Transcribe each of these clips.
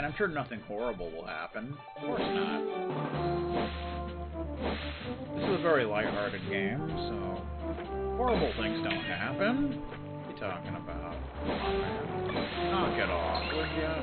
And I'm sure nothing horrible will happen. Of course not. This is a very lighthearted game, so horrible things don't happen. What are you talking about? Come on, man. Knock it off, would ya?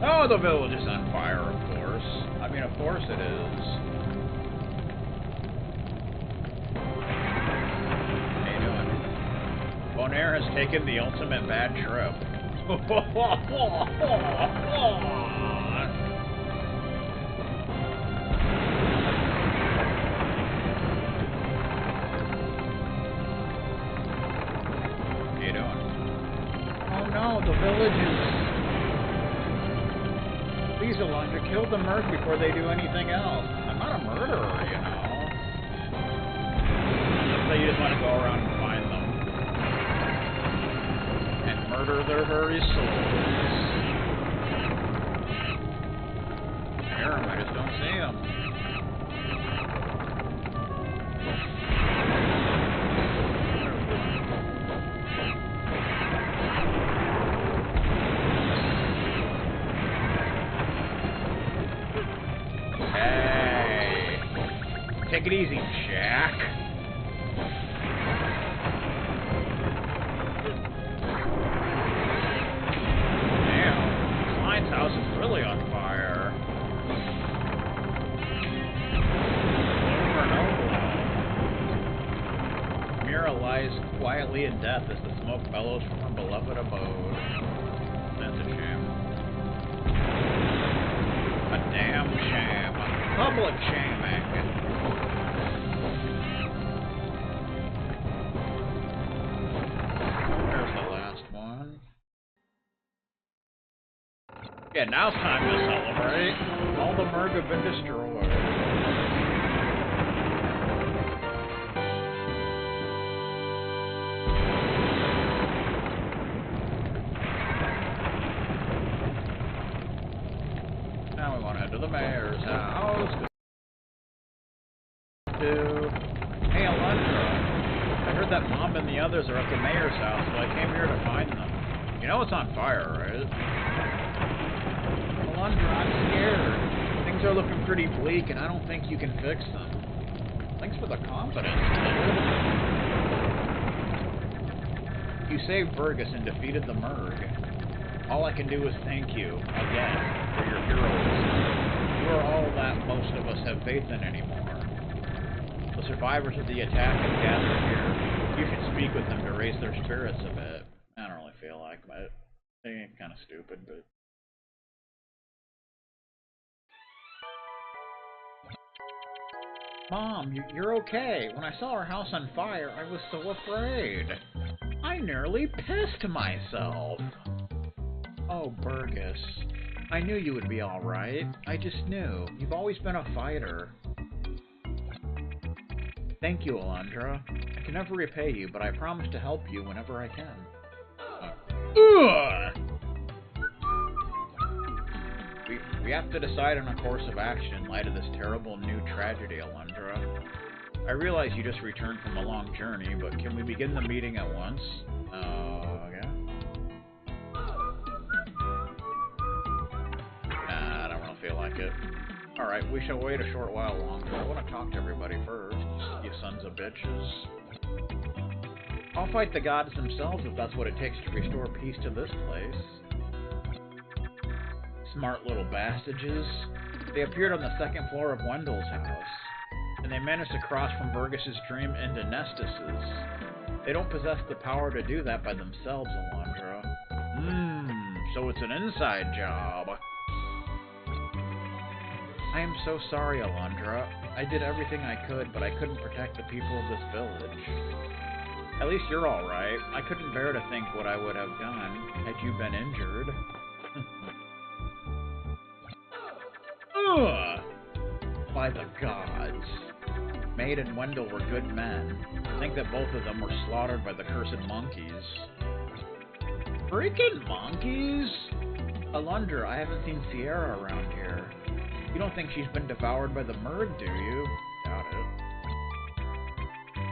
Oh, the village is on fire, of course. I mean, of course it is. How you doing? Bonaire has taken the ultimate bad trip. How you doing? Oh no, the village is... Please, Alundra, kill the merc before they do anything else. I'm not a murderer, you know. So you just want to go around and find them. And murder their very souls. I hear them, I just don't see them. Take it easy, Jack. Damn, Klein's house is really on fire. Over and over. Mira lies quietly in death as the smoke bellows from her beloved abode. That's a shame. A damn shame. Public shaming. Yeah, now it's time to celebrate. All the merg have been destroyed. Now we want to head to the mayor's house. Hey, Alundra. I heard that Mom and the others are at the mayor's house, so I came here to find them. You know it's on fire, right? Alundra, I'm scared. Things are looking pretty bleak, and I don't think you can fix them. Thanks for the confidence, dude. You saved Burgess and defeated the Merg. All I can do is thank you, again, for your heroism. You are all that most of us have faith in anymore. The survivors of the attack have gathered here. You should speak with them to raise their spirits a bit. I don't really feel like it. They're kind of stupid, but... Mom, you're okay. When I saw our house on fire, I was so afraid. I nearly pissed myself. Oh, Burgess. I knew you would be alright. I just knew. You've always been a fighter. Thank you, Alundra. I can never repay you, but I promise to help you whenever I can. We have to decide on a course of action in light of this terrible new tragedy, Alundra. I realize you just returned from a long journey, but can we begin the meeting at once? Okay. Nah, I don't really feel like it. Alright, we shall wait a short while longer. I want to talk to everybody first, you sons of bitches. I'll fight the gods themselves if that's what it takes to restore peace to this place. Smart little bastages. They appeared on the second floor of Wendell's house. and they managed to cross from Burgess's dream into Nestus's. They don't possess the power to do that by themselves, Alundra. So it's an inside job. I am so sorry, Alundra. I did everything I could, but I couldn't protect the people of this village. At least you're alright. I couldn't bear to think what I would have done had you been injured. Ugh! By the gods. Maid and Wendell were good men. I think that both of them were slaughtered by the cursed monkeys. Freaking monkeys? Alundra, I haven't seen Sierra around here. You don't think she's been devoured by the Murg, do you? Doubt it.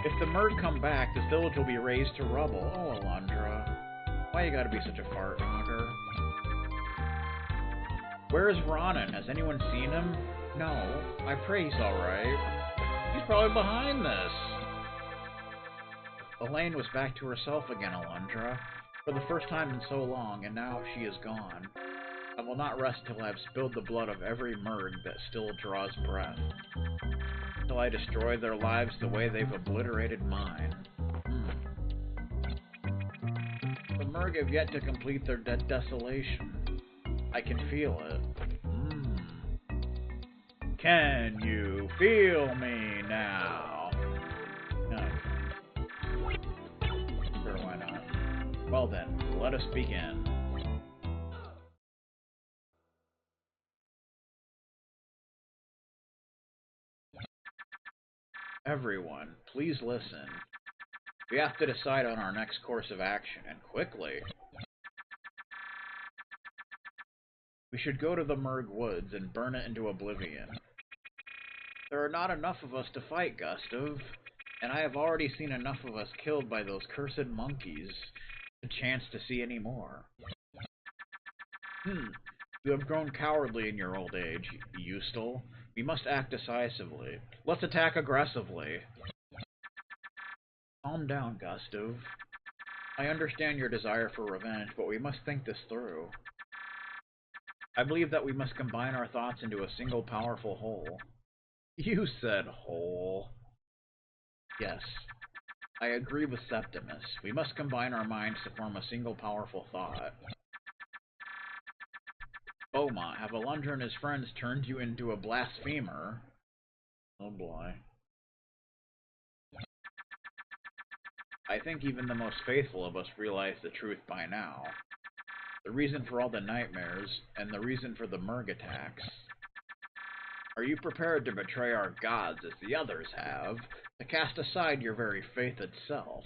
If the Murg come back, this village will be razed to rubble. Oh, Alundra. Why you gotta be such a fart knocker? Where is Ronan? Has anyone seen him? No. I pray he's alright. He's probably behind this. Elaine was back to herself again, Alundra. For the first time in so long, and now she is gone. I will not rest till I have spilled the blood of every Murg that still draws breath. Till I destroy their lives the way they've obliterated mine. The Murg have yet to complete their dead desolation. I can feel it. Can you feel me now? No. Sure, why not? Well then, let us begin. Everyone, please listen. We have to decide on our next course of action, and quickly. We should go to the Murg Woods and burn it into oblivion. There are not enough of us to fight, Gustav, and I have already seen enough of us killed by those cursed monkeys to chance to see any more. You have grown cowardly in your old age, Eustel. We must act decisively. Let's attack aggressively. Calm down, Gustav. I understand your desire for revenge, but we must think this through. I believe that we must combine our thoughts into a single powerful whole. You said whole. Yes. I agree with Septimus. We must combine our minds to form a single powerful thought. Beaumont, have Alundra and his friends turned you into a blasphemer? Oh boy. I think even the most faithful of us realize the truth by now. The reason for all the nightmares, and the reason for the Murg attacks. Are you prepared to betray our gods as the others have, to cast aside your very faith itself?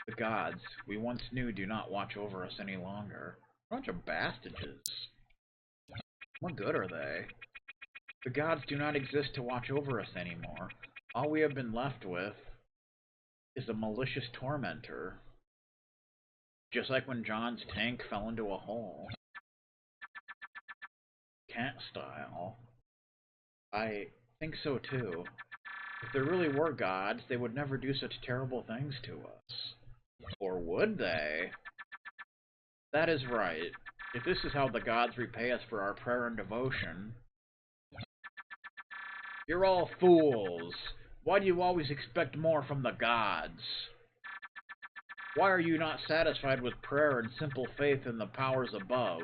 The gods we once knew do not watch over us any longer. A bunch of bastages. What good are they? The gods do not exist to watch over us anymore. All we have been left with is a malicious tormentor. Just like when John's tank fell into a hole. Cat style. I think so too. If there really were gods, they would never do such terrible things to us. Or would they? That is right. If this is how the gods repay us for our prayer and devotion... You're all fools! Why do you always expect more from the gods? Why are you not satisfied with prayer and simple faith in the powers above,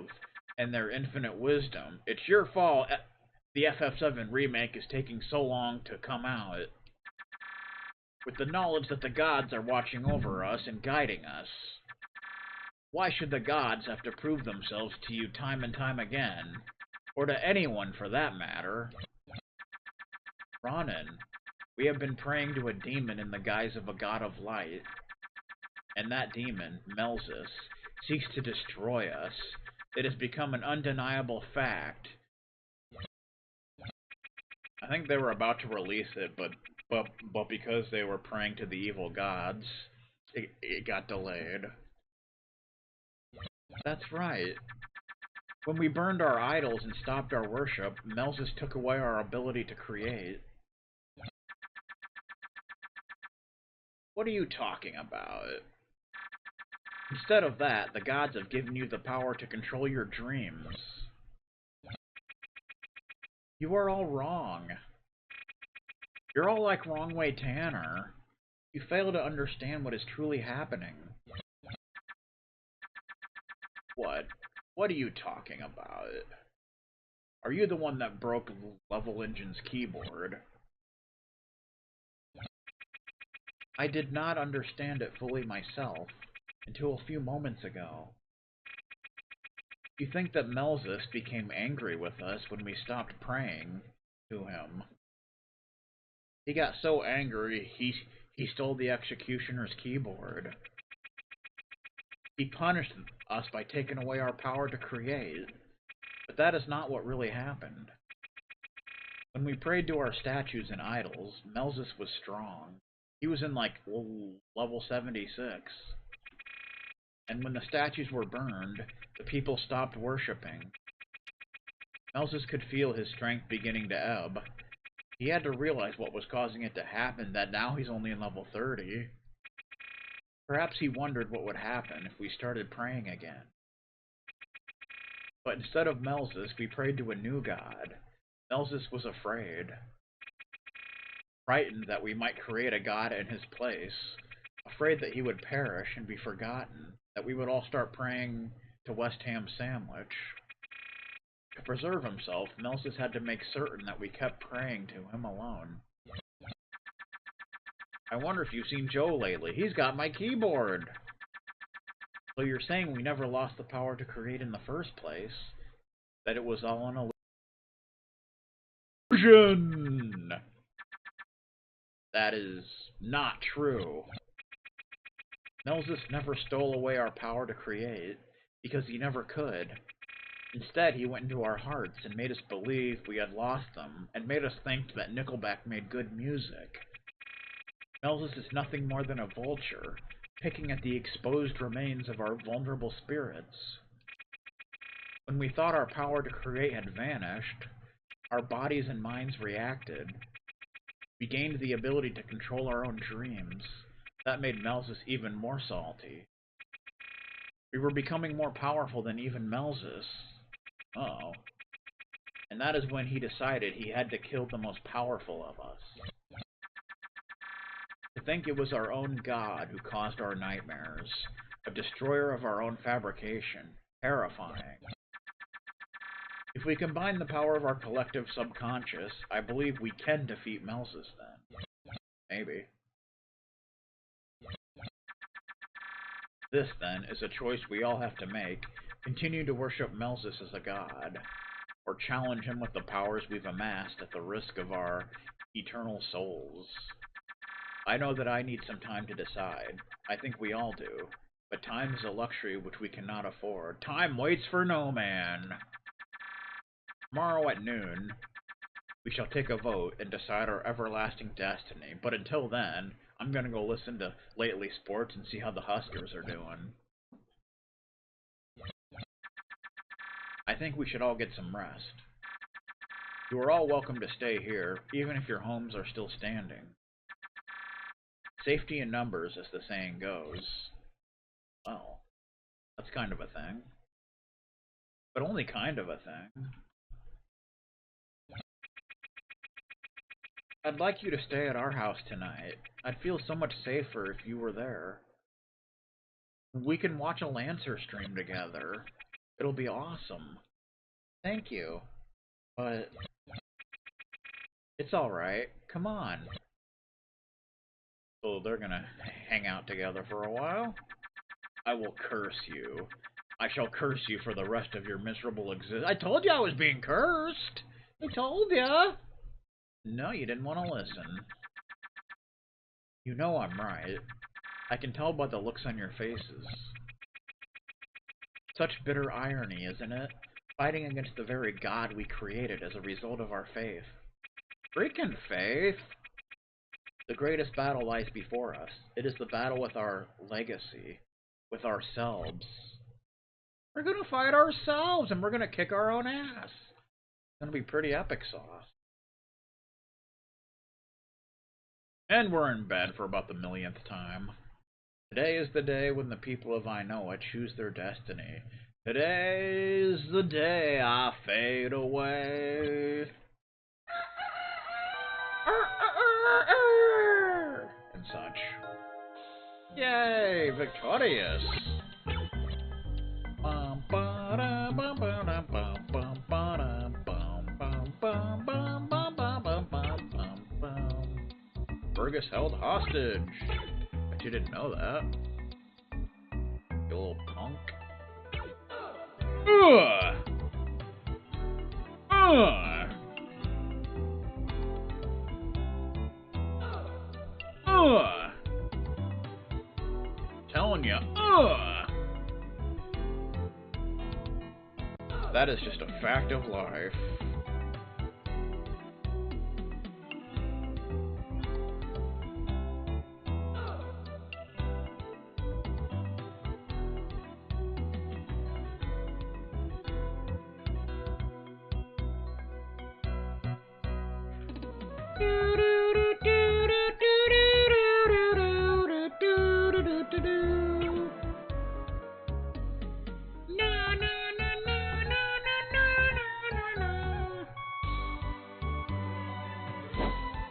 and their infinite wisdom? It's your fault the FF7 remake is taking so long to come out. With the knowledge that the gods are watching over us and guiding us. Why should the gods have to prove themselves to you time and time again? Or to anyone for that matter? Ronan, we have been praying to a demon in the guise of a god of light. And that demon, Melzus, seeks to destroy us. It has become an undeniable fact. I think they were about to release it, but because they were praying to the evil gods, it got delayed. That's right. When we burned our idols and stopped our worship, Melzus took away our ability to create. What are you talking about? Instead of that, the gods have given you the power to control your dreams. You are all wrong. You're all like Wrong Way Tanner. You fail to understand what is truly happening. What? What are you talking about? Are you the one that broke Level Engine's keyboard? I did not understand it fully myself until a few moments ago. You think that Melzus became angry with us when we stopped praying to him. He got so angry, he stole the executioner's keyboard. He punished us by taking away our power to create. But that is not what really happened. When we prayed to our statues and idols, Melzus was strong. He was in like level 76. And when the statues were burned, the people stopped worshipping. Melzus could feel his strength beginning to ebb. He had to realize what was causing it to happen, that now he's only in level 30. Perhaps he wondered what would happen if we started praying again. But instead of Melzus, we prayed to a new god. Melzus was afraid. Frightened that we might create a god in his place. Afraid that he would perish and be forgotten. That we would all start praying to West Ham Sandwich. To preserve himself, Melzus had to make certain that we kept praying to him alone. I wonder if you've seen Joe lately. He's got my keyboard! So you're saying we never lost the power to create in the first place? That it was all an illusion! That is not true. Melzus never stole away our power to create, because he never could. Instead, he went into our hearts and made us believe we had lost them, and made us think that Nickelback made good music. Melzus is nothing more than a vulture, picking at the exposed remains of our vulnerable spirits. When we thought our power to create had vanished, our bodies and minds reacted. We gained the ability to control our own dreams. That made Melzus even more salty. We were becoming more powerful than even Melzus. Uh-oh. And that is when he decided he had to kill the most powerful of us. To think it was our own god who caused our nightmares. A destroyer of our own fabrication. Terrifying. If we combine the power of our collective subconscious, I believe we can defeat Melzus then. Maybe. This, then, is a choice we all have to make. Continue to worship Melzus as a god, or challenge him with the powers we've amassed at the risk of our eternal souls. I know that I need some time to decide. I think we all do. But time is a luxury which we cannot afford. Time waits for no man. Tomorrow at noon, we shall take a vote and decide our everlasting destiny. But until then, I'm gonna go listen to Lately Sports and see how the Huskers are doing. I think we should all get some rest. You are all welcome to stay here, even if your homes are still standing. Safety in numbers, as the saying goes. Well, that's kind of a thing. But only kind of a thing. I'd like you to stay at our house tonight. I'd feel so much safer if you were there. We can watch a Lancer stream together. It'll be awesome. Thank you. But it's alright. Come on. So they're gonna hang out together for a while? I will curse you. I shall curse you for the rest of your miserable existence. I told you I was being cursed! I told ya! No, you didn't want to listen. You know I'm right. I can tell by the looks on your faces. Such bitter irony, isn't it? Fighting against the very God we created as a result of our faith. Freaking faith! The greatest battle lies before us. It is the battle with our legacy. With ourselves. We're gonna fight ourselves, and we're gonna kick our own ass. It's gonna be pretty epic sauce. And we're in bed for about the millionth time. Today is the day when the people of Ainoa choose their destiny. Today is the day I fade away. victorious. Fergus held hostage. Bet you didn't know that. You little punk. Telling you, that is just a fact of life.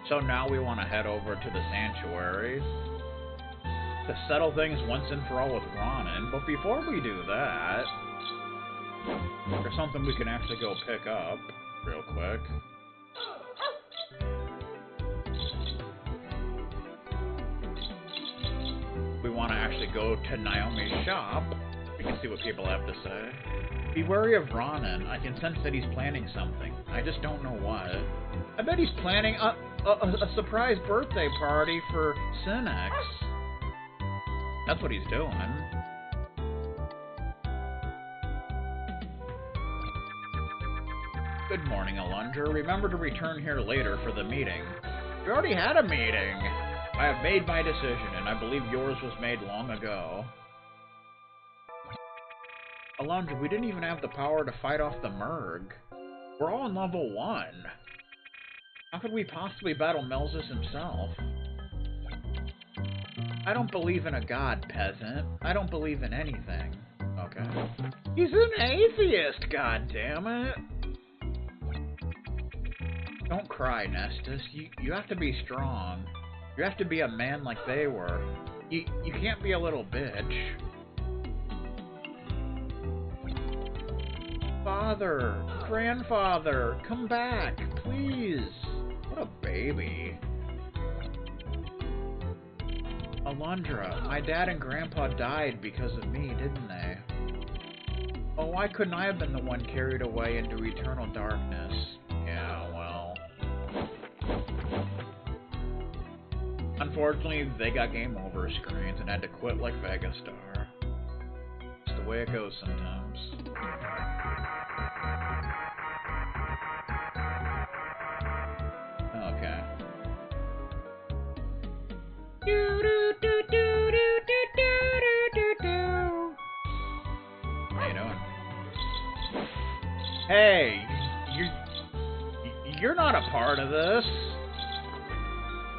So now we want to head over to the sanctuary to settle things once and for all with Ronan. But before we do that, there's something we can actually go pick up real quick. We want to actually go to Naomi's shop. We can see what people have to say. Be wary of Ronan. I can sense that he's planning something. I just don't know what. I bet he's planning a surprise birthday party for Cynics. That's what he's doing. Good morning, Alundra. Remember to return here later for the meeting. We already had a meeting. I have made my decision, and I believe yours was made long ago. Alundra, we didn't even have the power to fight off the Merg. We're all on level 1. How could we possibly battle Melzus himself? I don't believe in a god, peasant. I don't believe in anything. Okay. He's an atheist, goddammit! Don't cry, Nestus. You have to be strong. You have to be a man like they were. You can't be a little bitch. Father, grandfather, come back, please. What a baby. Alundra, my dad and grandpa died because of me, didn't they? Oh, why couldn't I have been the one carried away into eternal darkness? Yeah, well. Unfortunately, they got game over screens and had to quit like Vegastar. It's the way it goes sometimes. Okay. How you doing? Hey, you're not a part of this,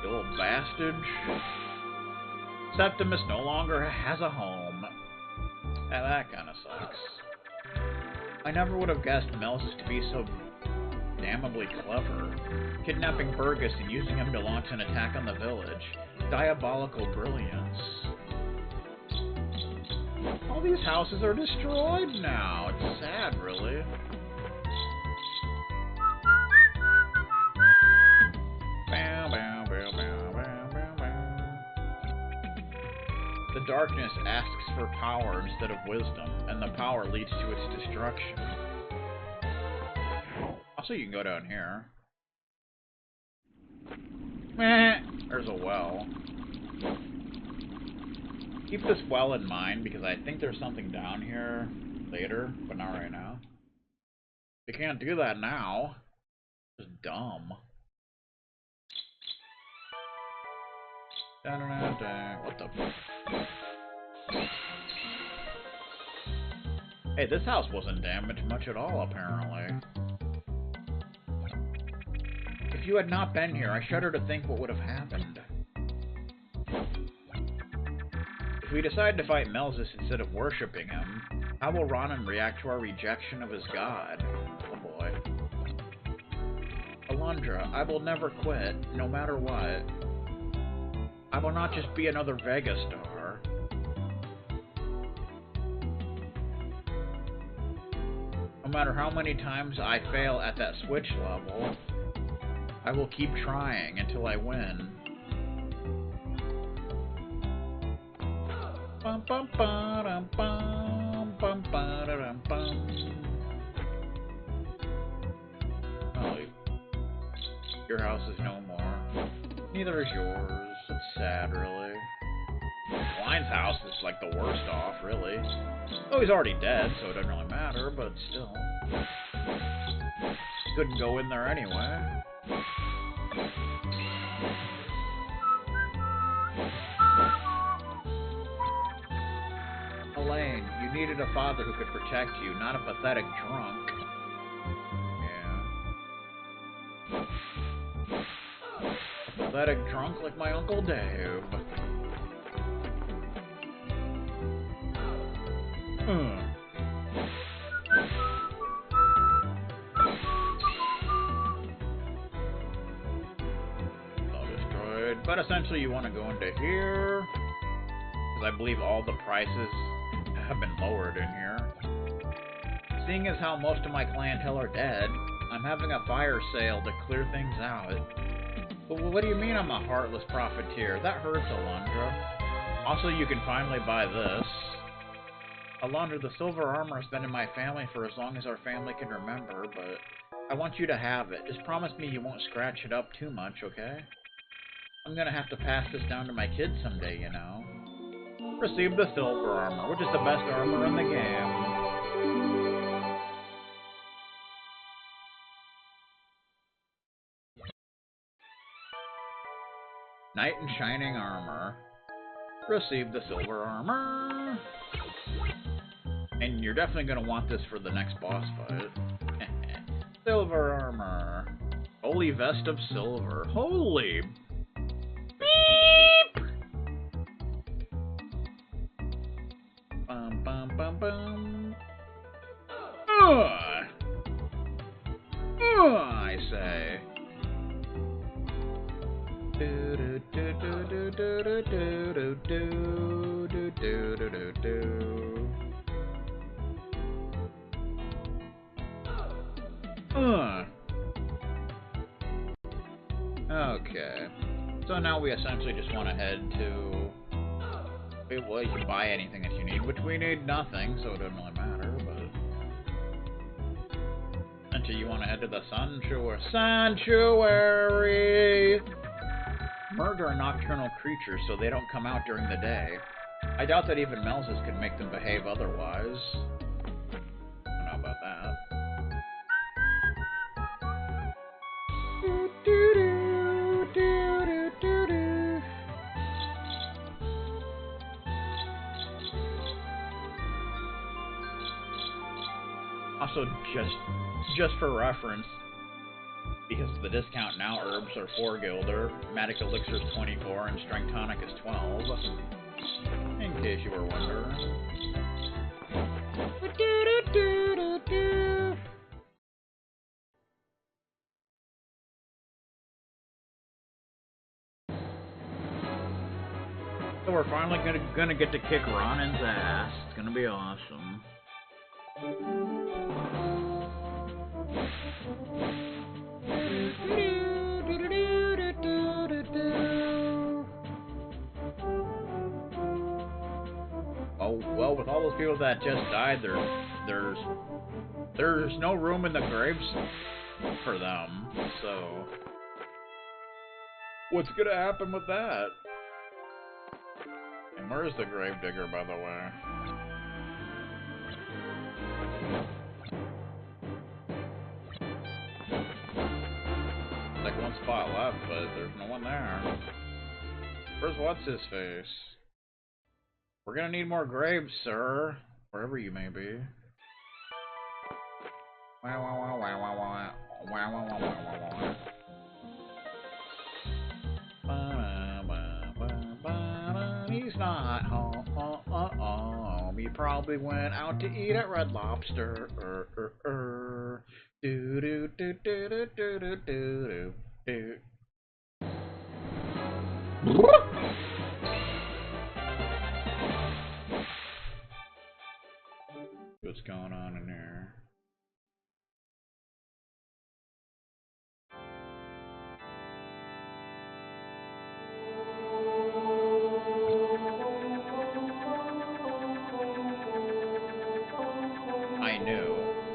you little bastard. Septimus no longer has a home. Now that kind of sucks. I never would have guessed Melzus to be so damnably clever. Kidnapping Fergus and using him to launch an attack on the village. Diabolical brilliance. All these houses are destroyed now. It's sad, really. Bow, bow, bow, bow, bow, bow, bow. The darkness asks for power instead of wisdom, and the power leads to its destruction. Also, you can go down here. There's a well. Keep this well in mind, because I think there's something down here later, but not right now. You can't do that now. It's dumb. What the f... Hey, this house wasn't damaged much at all, apparently. If you had not been here, I shudder to think what would have happened. If we decide to fight Melzus instead of worshipping him, how will Ronan react to our rejection of his god? Oh boy. Alundra, I will never quit, no matter what. I will not just be another Vegastar. No matter how many times I fail at that switch level, I will keep trying until I win. Bum bum ba bum bum ba bum. Oh, your house is no more. Neither is yours. It's sad, really. Blind's house is like the worst off, really. Oh, he's already dead, so it doesn't really matter, but still. Couldn't go in there anyway. Elaine, you needed a father who could protect you, not a pathetic drunk. Yeah. A pathetic drunk like my Uncle Dave. All destroyed. But essentially you want to go into here, because I believe all the prices have been lowered in here. Seeing as how most of my clientele are dead, I'm having a fire sale to clear things out. But what do you mean I'm a heartless profiteer? That hurts, Alundra. Also, you can finally buy this. Alundra, the silver armor has been in my family for as long as our family can remember, but I want you to have it. Just promise me you won't scratch it up too much, okay? I'm gonna have to pass this down to my kids someday, you know. Receive the silver armor, which is the best armor in the game. Knight in shining armor. Receive the silver armor. And you're definitely going to want this for the next boss fight. Silver armor. Holy vest of silver. Holy. Beep! Bum bum bum bum. I say. Do do do do do do do do do do do do do. Okay. So now we essentially just want to head to... Well, you can buy anything that you need, which we need nothing, so it doesn't really matter, but... Until you want to head to the Sanctuary! Murder are nocturnal creatures, so they don't come out during the day. I doubt that even Melzes could make them behave otherwise. I don't know about that. Also, just for reference, because of the discount now, herbs are 4 gilder, magic elixir is 24, and strength tonic is 12. In case you were wondering. So we're finally gonna get to kick Ronan's ass. It's gonna be awesome. Oh well, with all those people that just died, there's no room in the graves for them. So what's gonna happen with that? And where's the gravedigger, by the way? Like one spot left, but there's no one there. Where's what's-his-face? We're gonna need more graves, sir. Wherever you may be. Wow, wow, wow, wow, wow, wow. Wow, wow, wow, wow, wow, wow. He's not home. He probably went out to eat at Red Lobster. Do do do do do do do do do. What's going on in there?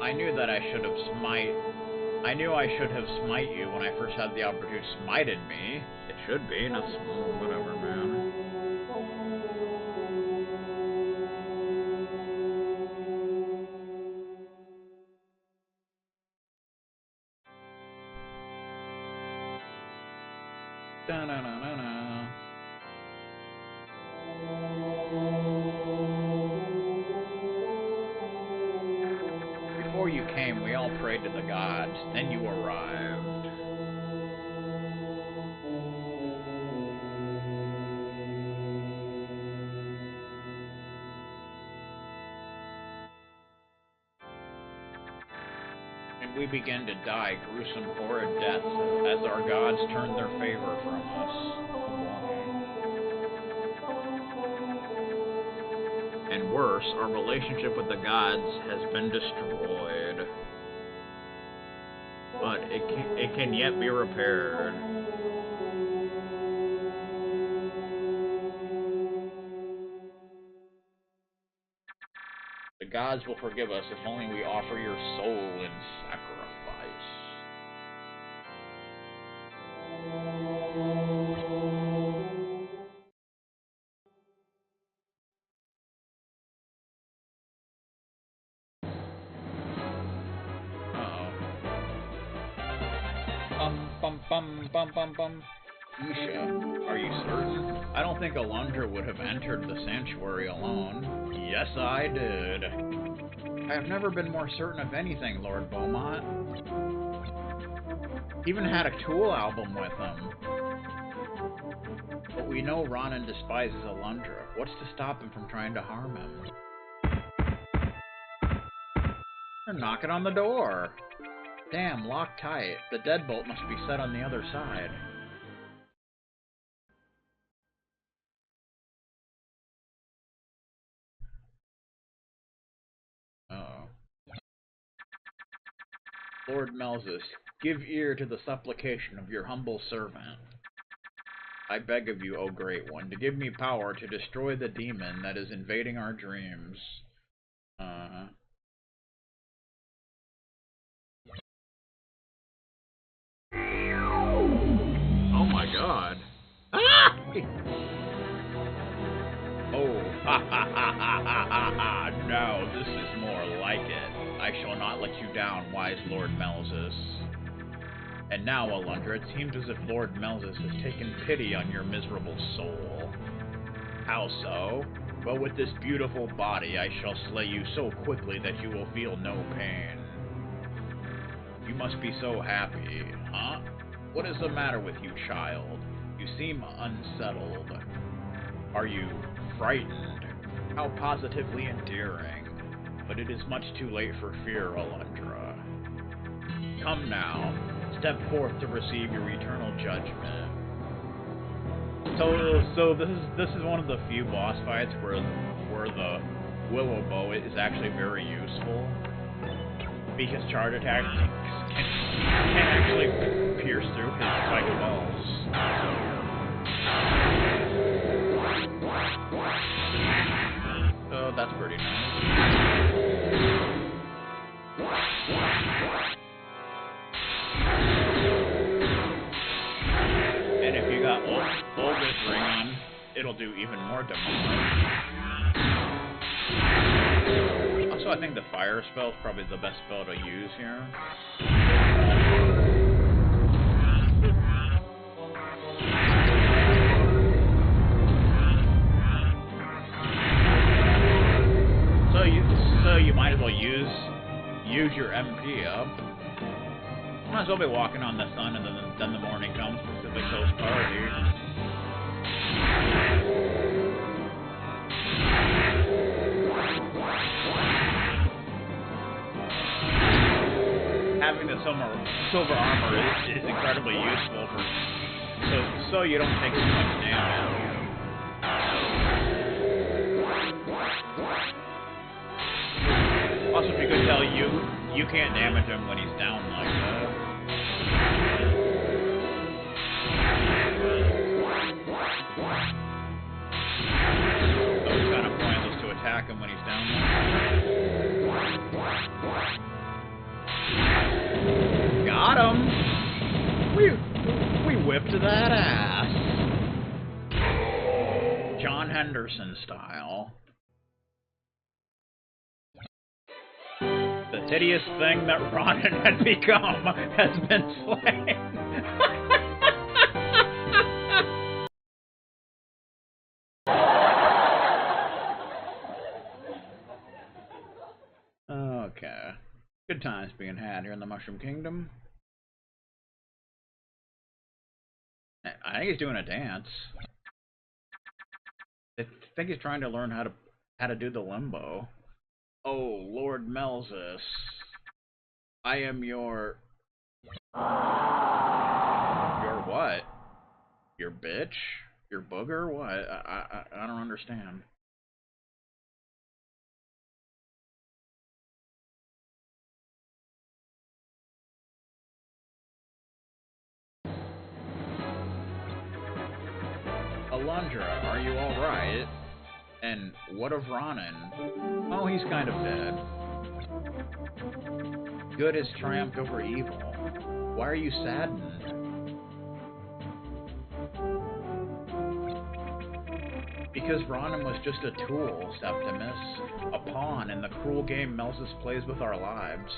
I knew that I should have I knew I should have smite you when I first had the opportunity. Smited me. It should be, not whatever, man. Da-na-na-na-na. Before you came, we all prayed to the gods. Then you arrived. And we began to die gruesome, horrid deaths as our gods turned their favor from us. And worse, our relationship with the gods has been destroyed. But it can yet be repaired. The gods will forgive us if only we offer your soul in sacrifice. Bum. Isha, are you certain? I don't think Alundra would have entered the sanctuary alone. Yes, I did. I have never been more certain of anything, Lord Beaumont. Even had a Tool album with him. But we know Ronan despises Alundra. What's to stop him from trying to harm him? They're knocking on the door. Damn, locked tight. The deadbolt must be set on the other side. Uh-oh. Lord Melzus, give ear to the supplication of your humble servant. I beg of you, O Great One, to give me power to destroy the demon that is invading our dreams. Oh my god. Ah! Oh, ha ha ha ha ha ha! No, this is more like it. I shall not let you down, wise Lord Melzus. And now, Alundra, it seems as if Lord Melzus has taken pity on your miserable soul. How so? Well, with this beautiful body, I shall slay you so quickly that you will feel no pain. You must be so happy, huh? What is the matter with you, child? You seem unsettled. Are you frightened? How positively endearing. But it is much too late for fear, Alundra. Come now, step forth to receive your eternal judgment. So this is one of the few boss fights where the Willow Bow is actually very useful, because charge attacks can actually pierce through his spike walls. So that's pretty nice. And if you got Olga's ring on, it'll do even more damage. Also, I think the fire spell is probably the best spell to use here. So you might as well use your MP up. Might as well be walking on the sun, and then the morning comes. Pacific Coast Party. Having the silver armor is incredibly useful so you don't take too much damage. Also, if you could tell, you can't damage him when he's down like that. So it's kind of pointless to attack him when he's down like that. to that ass. John Henderson style. The hideous thing that Ronan had become has been slain. Okay. Good times being had here in the Mushroom Kingdom. I think he's doing a dance. I think he's trying to learn how to do the limbo. Oh, Lord Melzus. I am your what? Your bitch? Your booger? What? I don't understand. Alundra, are you alright? And what of Ronan? Oh, he's kind of dead. Good has triumphed over evil. Why are you saddened? Because Ronan was just a tool, Septimus. A pawn in the cruel game Melzus plays with our lives.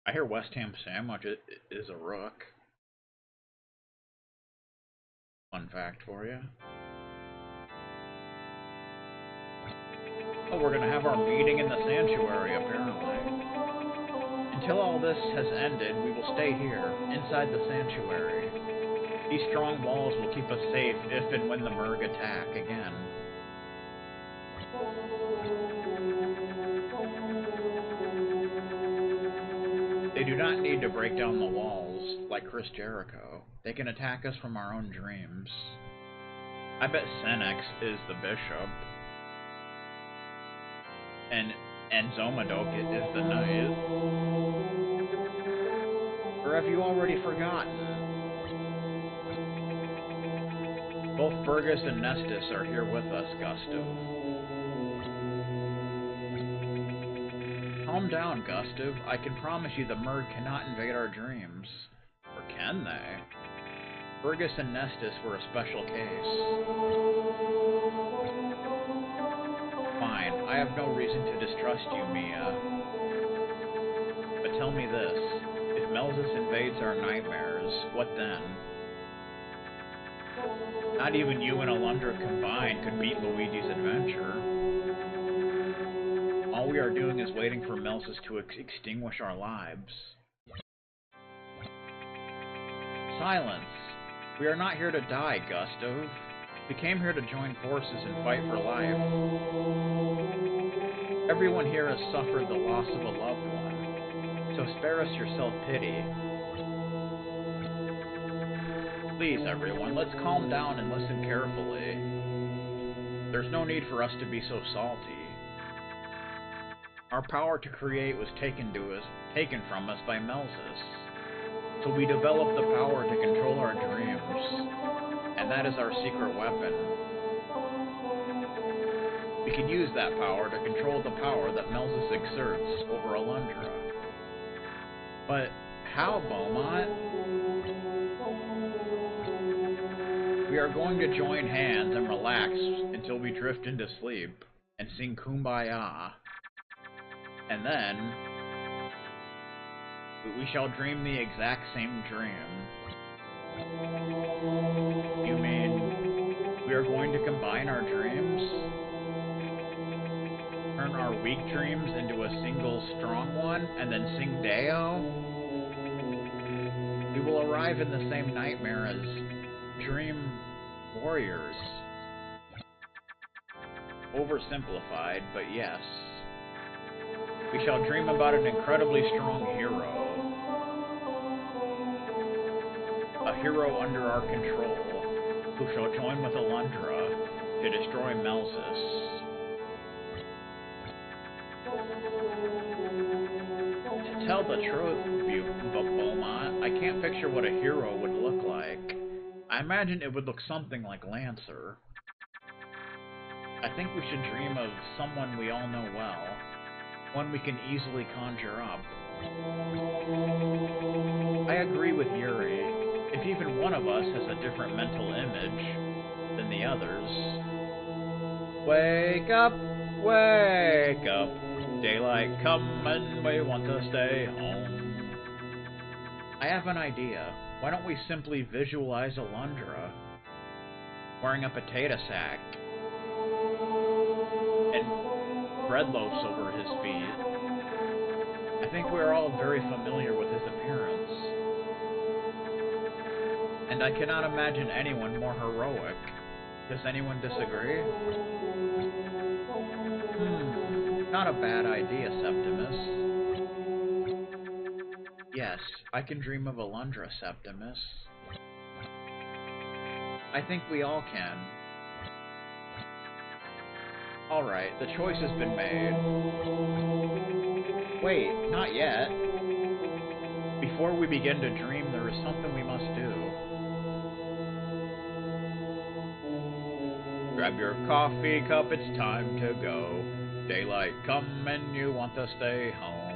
I hear West Ham Sandwich is a rook. Fun fact for you. Oh, we're gonna have our meeting in the sanctuary, apparently. Until all this has ended, we will stay here, inside the sanctuary. These strong walls will keep us safe if and when the Murg attack again. They do not need to break down the walls, like Chris Jericho. They can attack us from our own dreams. I bet Senex is the bishop. And Zomadok is the knight. Or have you already forgotten? Both Fergus and Nestus are here with us, Gustav. Calm down, Gustav. I can promise you the Murg cannot invade our dreams. Or can they? Fergus and Nestus were a special case. Fine, I have no reason to distrust you, Mia. But tell me this, if Melzus invades our nightmares, what then? Not even you and Alundra combined could beat Luigi's adventure. All we are doing is waiting for Melzus to extinguish our lives. Silence! We are not here to die, Gustav. We came here to join forces and fight for life. Everyone here has suffered the loss of a loved one, so spare us your self-pity. Please, everyone, let's calm down and listen carefully. There's no need for us to be so salty. Our power to create was taken from us by Melzus. So we developed the power to control our dreams, and that is our secret weapon. We can use that power to control the power that Melzus exerts over Alundra. But how, Beaumont? We are going to join hands and relax until we drift into sleep and sing Kumbaya. And then we shall dream the exact same dream. You mean we are going to combine our dreams? Turn our weak dreams into a single strong one, and then sing Deo? We will arrive in the same nightmare as dream warriors. Oversimplified, but yes. We shall dream about an incredibly strong hero. A hero under our control, who shall join with Alundra to destroy Melzus. To tell the truth, Beaumont, I can't picture what a hero would look like. I imagine it would look something like Lancer. I think we should dream of someone we all know well. one we can easily conjure up. I agree with Yuri. If even one of us has a different mental image than the others... Wake up! Wake up! Daylight come and we want to stay home. I have an idea. Why don't we simply visualize Alundra wearing a potato sack and bread loaves over his feet? I think we're all very familiar with his appearance. And I cannot imagine anyone more heroic. Does anyone disagree? Not a bad idea, Septimus. Yes, I can dream of Alundra, Septimus. I think we all can. Alright, the choice has been made. Wait, not yet. Before we begin to dream, there is something we must do. Grab your coffee cup, it's time to go. Daylight come and you want to stay home.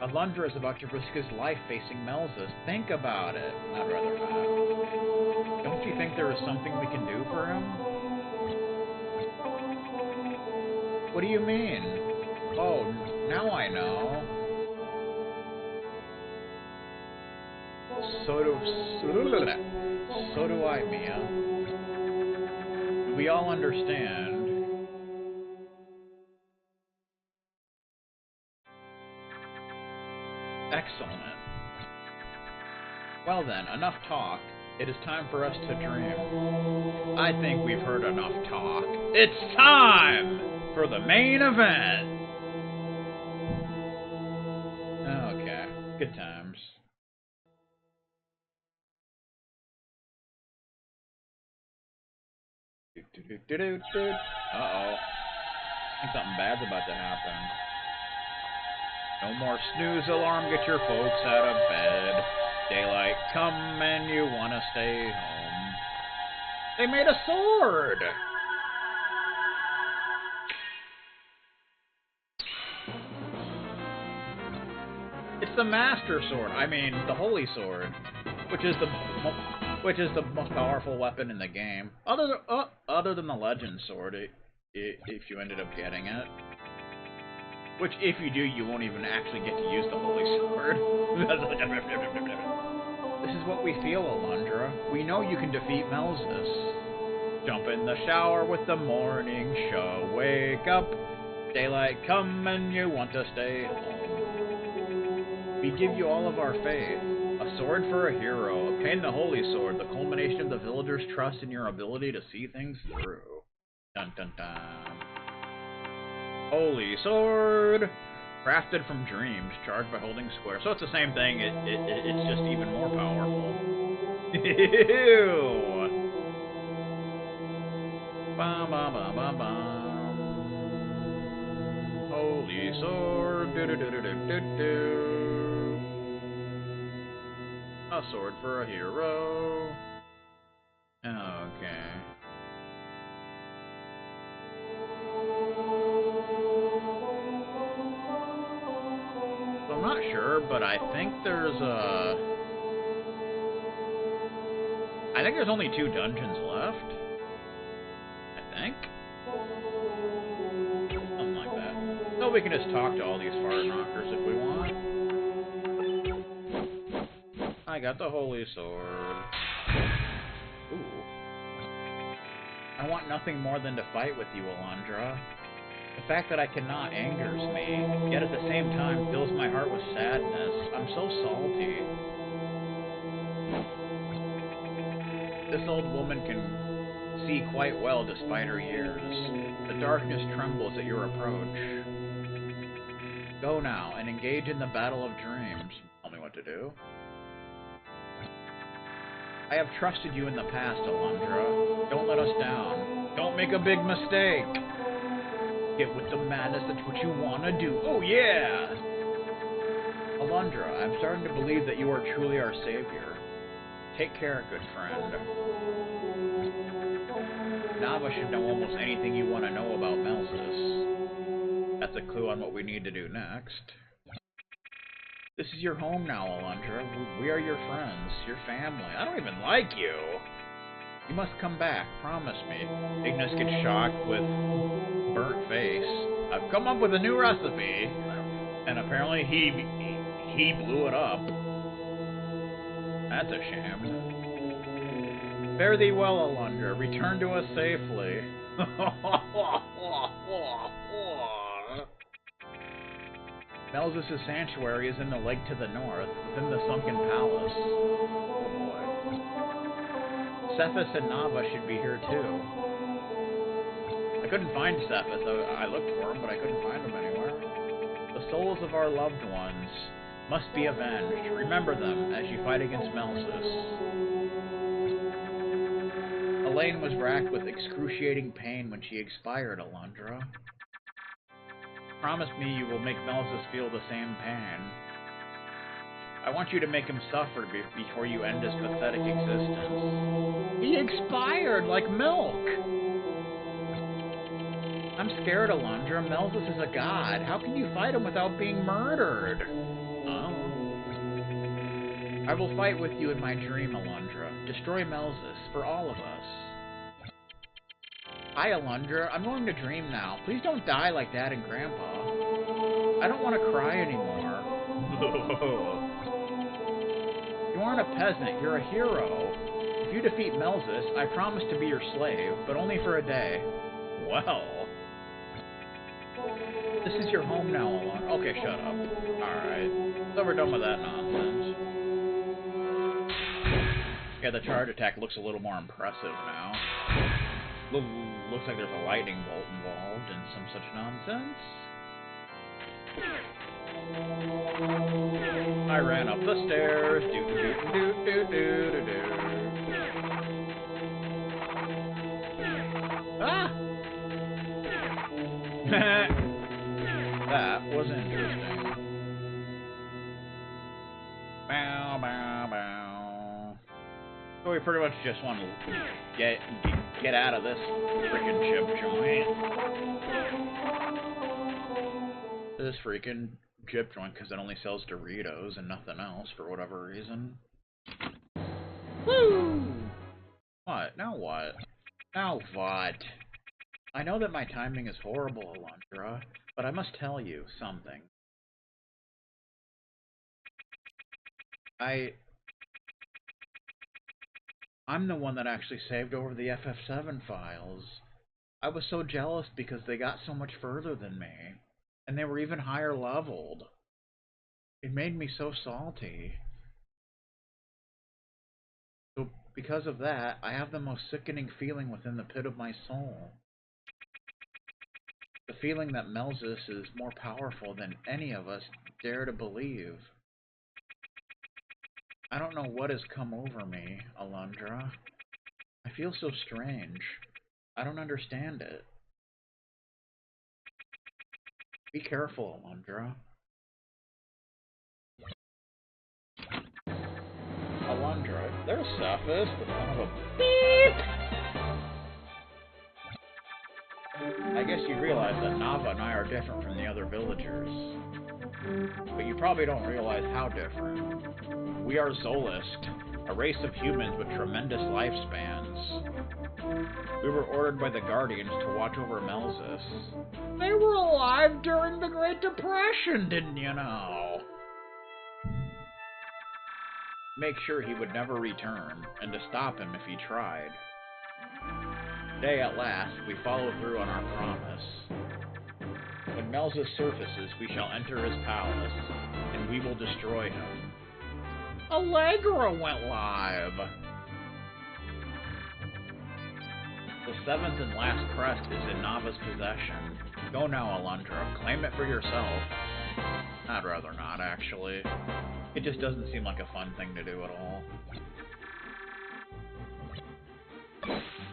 Alundra is about to risk his life facing Melzus. Think about it. I'd rather not. Don't you think there is something we can do for him? What do you mean? Oh, now I know. So do I, Mia. We all understand. Excellent. Well then, enough talk. It is time for us to dream. I think we've heard enough talk. It's time for the main event! Okay, good times. Uh-oh. I think something bad's about to happen. No more snooze alarm, get your folks out of bed. Daylight come and you wanna stay home. They made a sword! It's the Master Sword. I mean, the Holy Sword, which is the most powerful weapon in the game, other than the Legend Sword. If you ended up getting it, which if you do, you won't even actually get to use the Holy Sword. This is what we feel, Alundra. We know you can defeat Melzus. Jump in the shower with the morning show. Wake up, daylight come and you want to stay home. We give you all of our faith. A sword for a hero. Obtain the Holy Sword, the culmination of the villagers' trust in your ability to see things through. Dun dun dun. Holy Sword! Crafted from dreams, charged by holding square. So it's the same thing, it's just even more powerful. Ew! Bum bum bum bum bum. Holy Sword, do do do do do do do. A sword for a hero. Okay. I'm not sure, but I think there's only 2 dungeons left. I think. Something like that. So we can just talk to all these fart knockers if we want. I got the Holy Sword. Ooh. I want nothing more than to fight with you, Alundra. The fact that I cannot angers me, yet at the same time fills my heart with sadness. I'm so salty. This old woman can see quite well despite her years. The darkness trembles at your approach. Go now and engage in the battle of dreams. Tell me what to do. I have trusted you in the past, Alundra. Don't let us down. Don't make a big mistake. Get with the madness, that's what you want to do. Oh, yeah! Alundra, I'm starting to believe that you are truly our savior. Take care, good friend. Nava should know almost anything you want to know about Melzus. That's a on what we need to do next. This is your home now, Alundra. We are your friends, your family. I don't even like you. You must come back, promise me. Ignis gets shocked with burnt face. I've come up with a new recipe, and apparently he blew it up. That's a shame. Fare thee well, Alundra. Return to us safely. Melzus' sanctuary is in the lake to the north, within the sunken palace. Oh boy. Cephas and Nava should be here too. I couldn't find Cephas. I looked for him, but I couldn't find him anywhere. The souls of our loved ones must be avenged. Remember them as you fight against Melzus. Elaine was racked with excruciating pain when she expired, Alundra. Promise me you will make Melzus feel the same pain. I want you to make him suffer before you end his pathetic existence. He expired like milk! I'm scared, Alundra. Melzus is a god. How can you fight him without being murdered? Oh. I will fight with you in my dream, Alundra. Destroy Melzus, for all of us. Hi, Alundra. I'm going to dream now. Please don't die like Dad and Grandpa. I don't want to cry anymore. You aren't a peasant. You're a hero. If you defeat Melzus, I promise to be your slave, but only for a day. Well. This is your home now, Alundra. Okay, shut up. Alright. So we're done with that nonsense. Yeah, the charge attack looks a little more impressive now. Looks like there's a lightning bolt involved and some such nonsense. I ran up the stairs. Do do do do do do do. Ah! That was interesting. Bow bow bow. So we pretty much just want to get out of this freaking chip joint. This freaking chip joint, because it only sells Doritos and nothing else for whatever reason. Woo! What? Now what? Now what? I know that my timing is horrible, Alundra, but I must tell you something. I'm the one that actually saved over the FF7 files. I was so jealous because they got so much further than me, and they were even higher leveled. It made me so salty. So because of that, I have the most sickening feeling within the pit of my soul. The feeling that Melzus is more powerful than any of us dare to believe. I don't know what has come over me, Alundra. I feel so strange. I don't understand it. Be careful, Alundra. Alundra, there's Cephas, the son of a beep! I guess you realize that Nava and I are different from the other villagers. But you probably don't realize how different. We are Zolist, a race of humans with tremendous lifespans. We were ordered by the Guardians to watch over Melzus. They were alive during the Great Depression, didn't you know? Make sure he would never return, and to stop him if he tried. Today, at last, we follow through on our promise. When Melzus surfaces, we shall enter his palace, and we will destroy him. Allegra went live! The seventh and last crest is in Nava's possession. Go now, Alundra. Claim it for yourself. I'd rather not, actually. It just doesn't seem like a fun thing to do at all.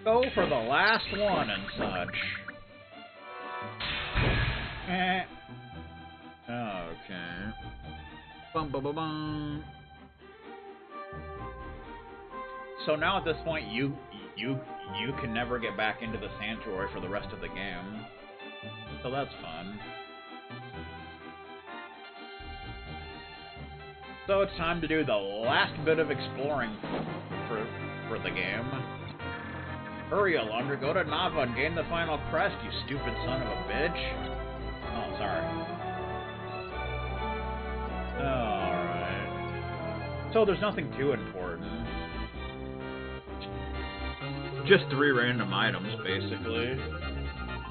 Go for the last one and such. Okay. Bum bum bum bum. So now at this point, you can never get back into the sanctuary for the rest of the game. So that's fun. So it's time to do the last bit of exploring for the game. Hurry, Alundra, go to Nava and gain the final crest, you stupid son of a bitch. Oh, sorry. Alright. So there's nothing too important. Just 3 random items, basically.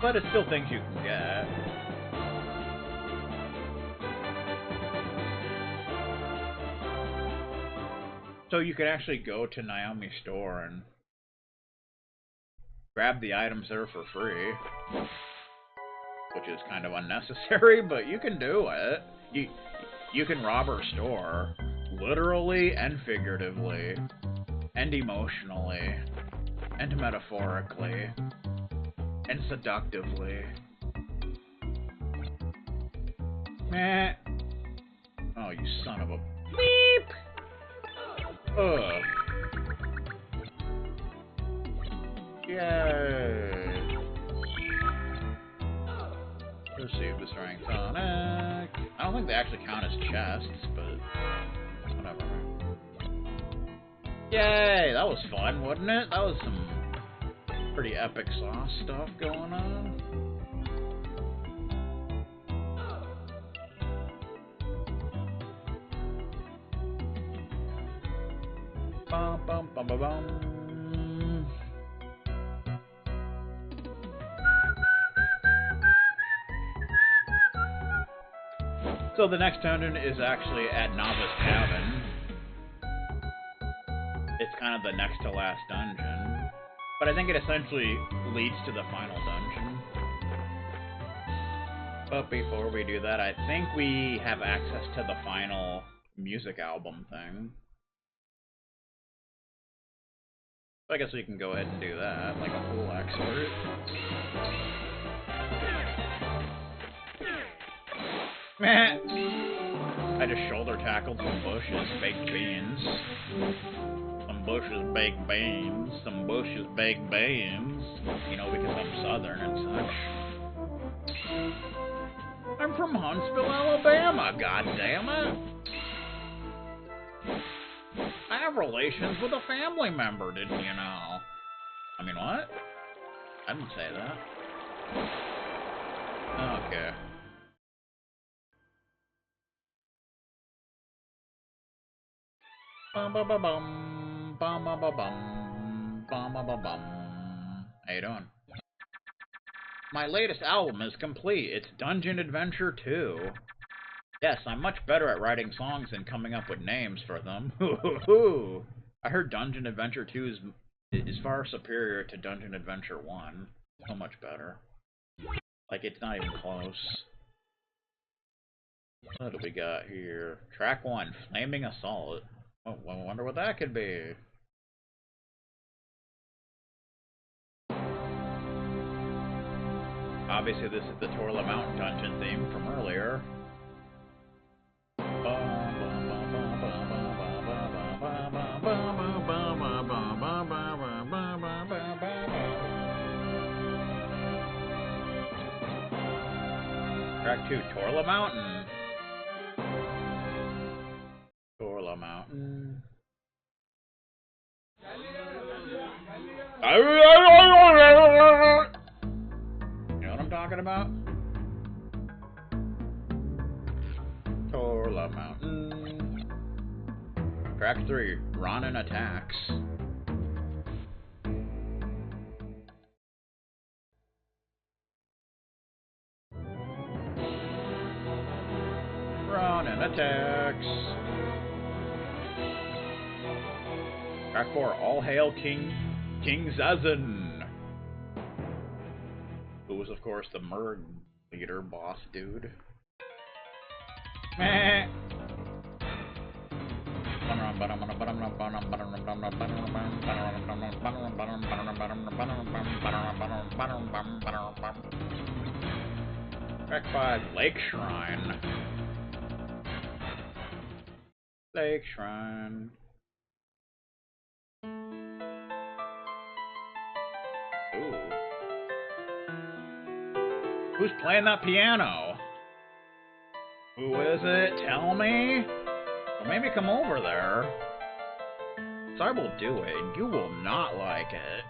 But it's still things you can get. So you can actually go to Naomi's store and grab the items there for free. Which is kind of unnecessary, but you can do it. You can rob her store. Literally and figuratively. And emotionally. And metaphorically. And seductively. Meh. Oh, you son of a beep! Ugh. Yay! Receive the strength tonic. I don't think they actually count as chests, but whatever. Yay! That was fun, wasn't it? That was some pretty epic sauce stuff going on. Bum bum bum bum bum. So the next dungeon is actually at Nava's cabin. It's kind of the next to last dungeon. But I think it essentially leads to the final dungeon. But before we do that, I think we have access to the final music album thing. So I guess we can go ahead and do that, like a full expert. Meh! I just shoulder tackled some bushes, baked beans. Some bushes, baked beans. Some bushes, baked beans. You know, because I'm southern and such. I'm from Huntsville, Alabama, goddammit! I have relations with a family member, didn't you know? I mean, what? I didn't say that. Okay. Bum ba ba bum, bum ba ba bum, bum ba ba bum. How you doing? My latest album is complete. It's Dungeon Adventure 2. Yes, I'm much better at writing songs and coming up with names for them. I heard Dungeon Adventure 2 is far superior to Dungeon Adventure 1. So much better. Like, it's not even close. What do we got here? Track 1, Flaming Assault. Oh, I wonder what that could be. Obviously, this is the Torla Mountain Dungeon theme from earlier. Track 2, Torla Mountain. Torla Mountain. You know what I'm talking about? Torla Mountain. Track 3, Ronan attacks. Ronan attacks. Track 4, All Hail King Zazan. Who was, of course, the Merg leader boss dude. Meh. Track 5, Lake Shrine. Lake Shrine. Ooh. Who's playing that piano? Who is it? Tell me? Well, maybe come over there. So I will do it, and you will not like it.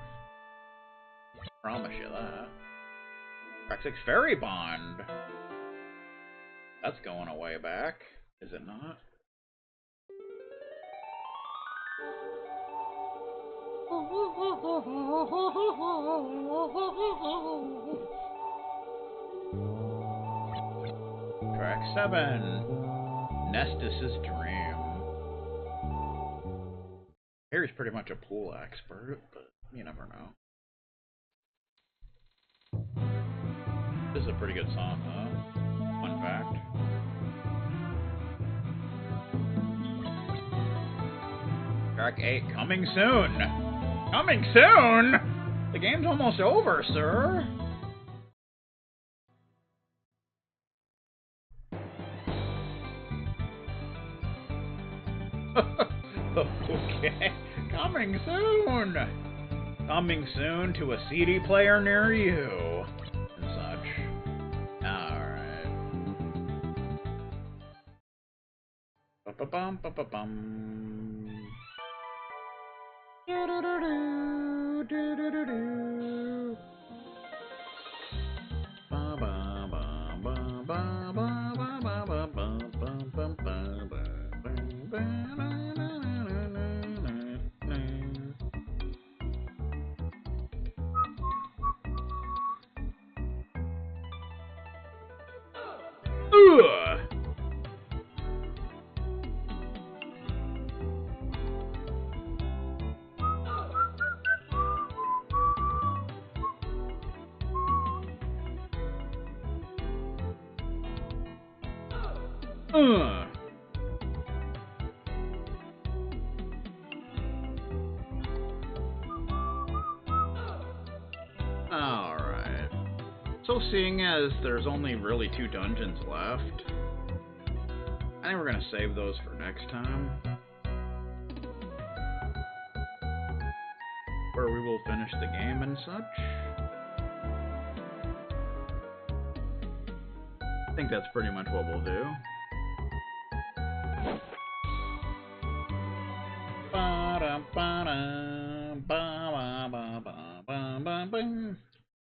I promise you that. Track 6 Fairy Bond. That's going a way back, is it not? Track 7, Nestus's Dream. Harry's pretty much a pool expert, but you never know. This is a pretty good song, though. Fun fact. Track 8, Coming Soon! Coming soon?! The game's almost over, sir! Okay, coming soon! Coming soon to a CD player near you. And such. Alright. Ba-ba-bum, ba-ba-bum. Do-do-do-do, do-do-do-do. Alright. So seeing as there's only really 2 dungeons left, I think we're gonna save those for next time. Where we will finish the game and such. I think that's pretty much what we'll do.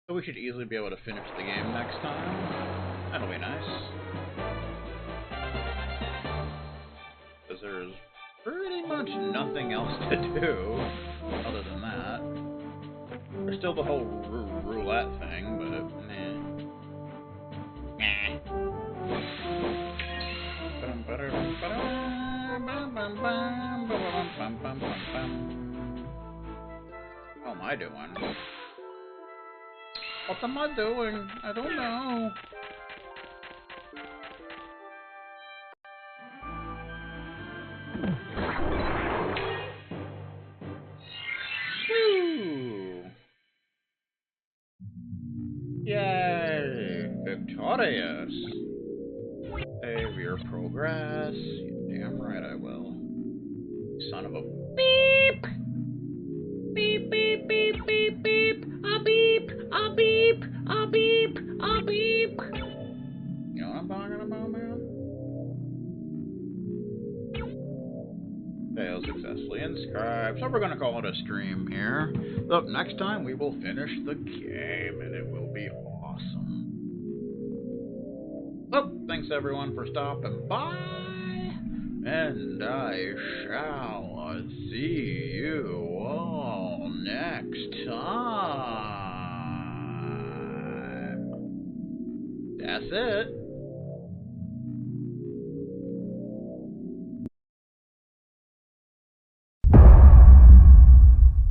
So we should easily be able to finish the game next time. That'll be nice. Because there's pretty much nothing else to do other than that. There's still the whole roulette thing, but meh. How am I doing? What am I doing? I don't know. Woo! Yay! Victorious! Save your progress. You damn right I will. Son of a beep! Beep, beep, beep, beep, beep! A beep! A beep! A beep! A beep! You know what I'm talking about, man? Failed successfully inscribed. So we're gonna call it a stream here. Look, next time we will finish the game and it will be awesome. Well, thanks everyone for stopping by. And I shall see you all next time. That's it.